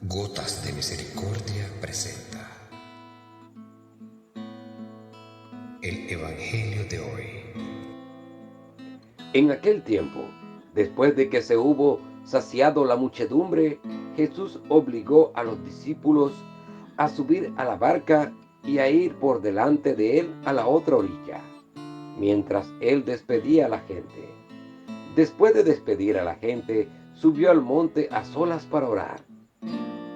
Gotas de Misericordia presenta el Evangelio de hoy. En aquel tiempo, después de que se hubo saciado la muchedumbre, Jesús obligó a los discípulos a subir a la barca y a ir por delante de él a la otra orilla, mientras él despedía a la gente. Después de despedir a la gente, subió al monte a solas para orar.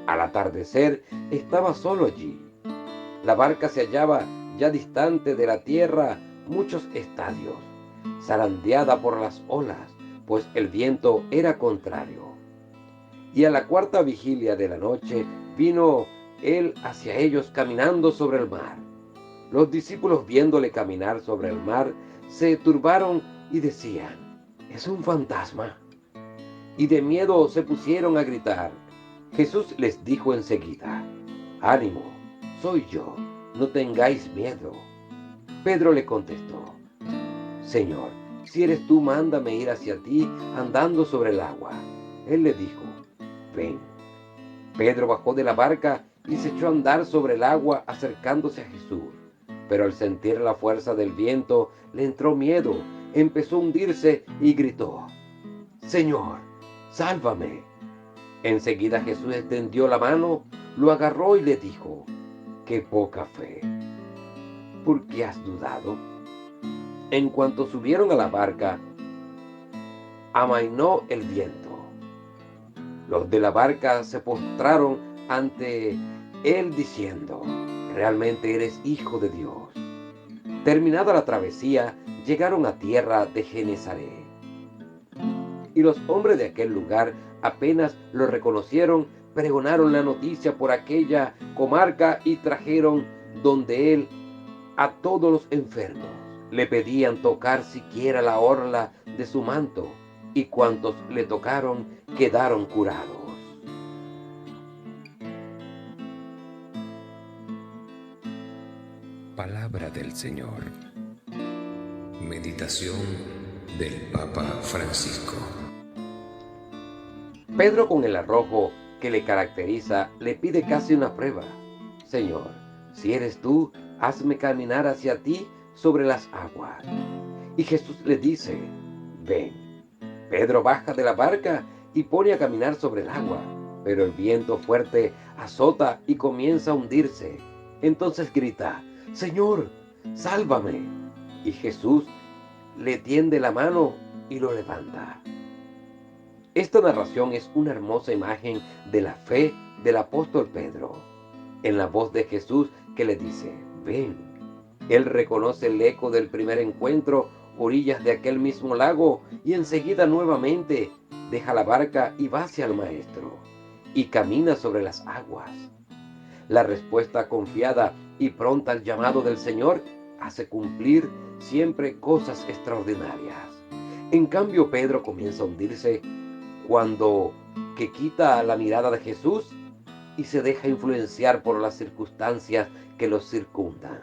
Al atardecer, estaba solo allí. La barca se hallaba ya distante de la tierra muchos estadios, zarandeada por las olas, pues el viento era contrario. Y a la cuarta vigilia de la noche vino él hacia ellos caminando sobre el mar. Los discípulos, viéndole caminar sobre el mar, se turbaron y decían: «Es un fantasma». Y de miedo se pusieron a gritar. Jesús les dijo enseguida: «Ánimo, soy yo, no tengáis miedo». Pedro le contestó: «Señor, si eres tú, mándame ir hacia ti andando sobre el agua». Él le dijo: «Ven». Pedro bajó de la barca y se echó a andar sobre el agua acercándose a Jesús. Pero al sentir la fuerza del viento le entró miedo, empezó a hundirse y gritó: «Señor, sálvame». Enseguida Jesús extendió la mano, lo agarró y le dijo: «Qué poca fe, ¿por qué has dudado?». En cuanto subieron a la barca, amainó el viento. Los de la barca se postraron ante él diciendo: «Realmente eres hijo de Dios». Terminada la travesía, llegaron a tierra de Genesaret. Y los hombres de aquel lugar, apenas lo reconocieron, pregonaron la noticia por aquella comarca y trajeron donde él a todos los enfermos. Le pedían tocar siquiera la orla de su manto, y cuantos le tocaron quedaron curados. Palabra del Señor. Meditación del Papa Francisco. Pedro, con el arrojo que le caracteriza, le pide casi una prueba: «Señor, si eres tú, hazme caminar hacia ti sobre las aguas». Y Jesús le dice: «Ven». Pedro baja de la barca y pone a caminar sobre el agua, pero el viento fuerte azota y comienza a hundirse. Entonces grita: «Señor, sálvame». Y Jesús le tiende la mano y lo levanta. Esta narración es una hermosa imagen de la fe del apóstol Pedro, en la voz de Jesús que le dice: «Ven». Él reconoce el eco del primer encuentro, orillas de aquel mismo lago, y enseguida nuevamente deja la barca y va hacia el Maestro, y camina sobre las aguas. La respuesta confiada y pronta al llamado del Señor hace cumplir siempre cosas extraordinarias. En cambio, Pedro comienza a hundirse cuando que quita la mirada de Jesús y se deja influenciar por las circunstancias que los circundan.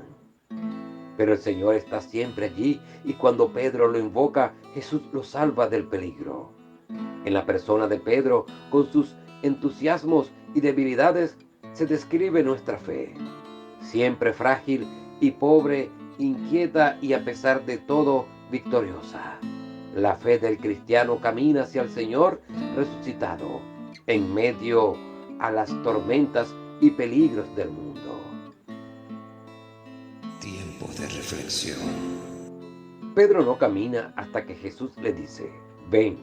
Pero el Señor está siempre allí, y cuando Pedro lo invoca, Jesús lo salva del peligro. En la persona de Pedro, con sus entusiasmos y debilidades, se describe nuestra fe, siempre frágil y pobre, inquieta y a pesar de todo victoriosa. La fe del cristiano camina hacia el Señor resucitado, en medio a las tormentas y peligros del mundo. Tiempo de reflexión. Pedro no camina hasta que Jesús le dice: «Ven».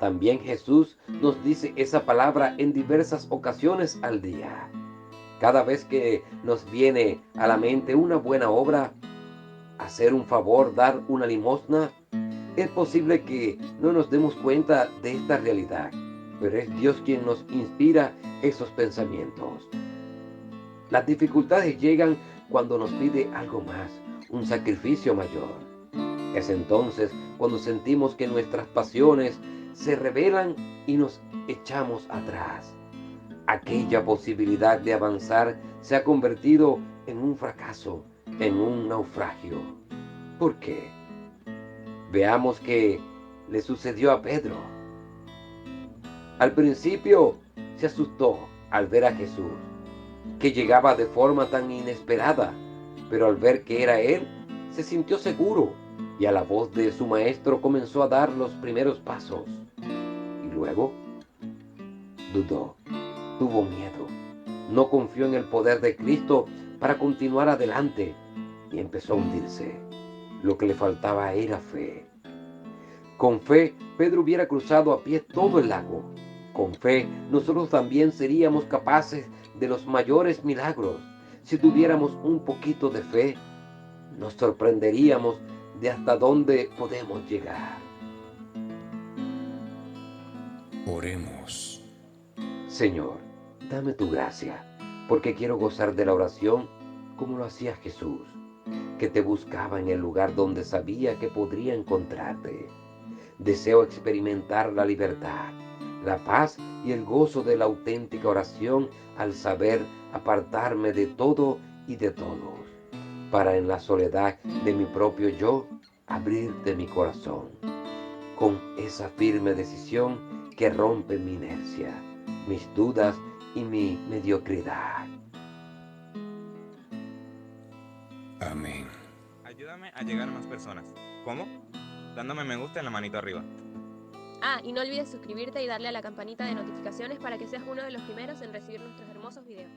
También Jesús nos dice esa palabra en diversas ocasiones al día. Cada vez que nos viene a la mente una buena obra, hacer un favor, dar una limosna, es posible que no nos demos cuenta de esta realidad, pero es Dios quien nos inspira esos pensamientos. Las dificultades llegan cuando nos pide algo más, un sacrificio mayor. Es entonces cuando sentimos que nuestras pasiones se rebelan y nos echamos atrás. Aquella posibilidad de avanzar se ha convertido en un fracaso, en un naufragio. ¿Por qué? Veamos qué le sucedió a Pedro. Al principio se asustó al ver a Jesús, que llegaba de forma tan inesperada, pero al ver que era él, se sintió seguro y a la voz de su maestro comenzó a dar los primeros pasos. Y luego dudó, tuvo miedo, no confió en el poder de Cristo para continuar adelante y empezó a hundirse. Lo que le faltaba era fe. Con fe, Pedro hubiera cruzado a pie todo el lago. Con fe, nosotros también seríamos capaces de los mayores milagros. Si tuviéramos un poquito de fe, nos sorprenderíamos de hasta dónde podemos llegar. Oremos. Señor, dame tu gracia, porque quiero gozar de la oración como lo hacía Jesús, que te buscaba en el lugar donde sabía que podría encontrarte. Deseo experimentar la libertad, la paz y el gozo de la auténtica oración al saber apartarme de todo y de todos, para en la soledad de mi propio yo abrirte mi corazón, con esa firme decisión que rompe mi inercia, mis dudas y mi mediocridad. Amén. Ayúdame a llegar a más personas. ¿Cómo? Dándome me gusta en la manito arriba. Ah, y no olvides suscribirte y darle a la campanita de notificaciones para que seas uno de los primeros en recibir nuestros hermosos videos.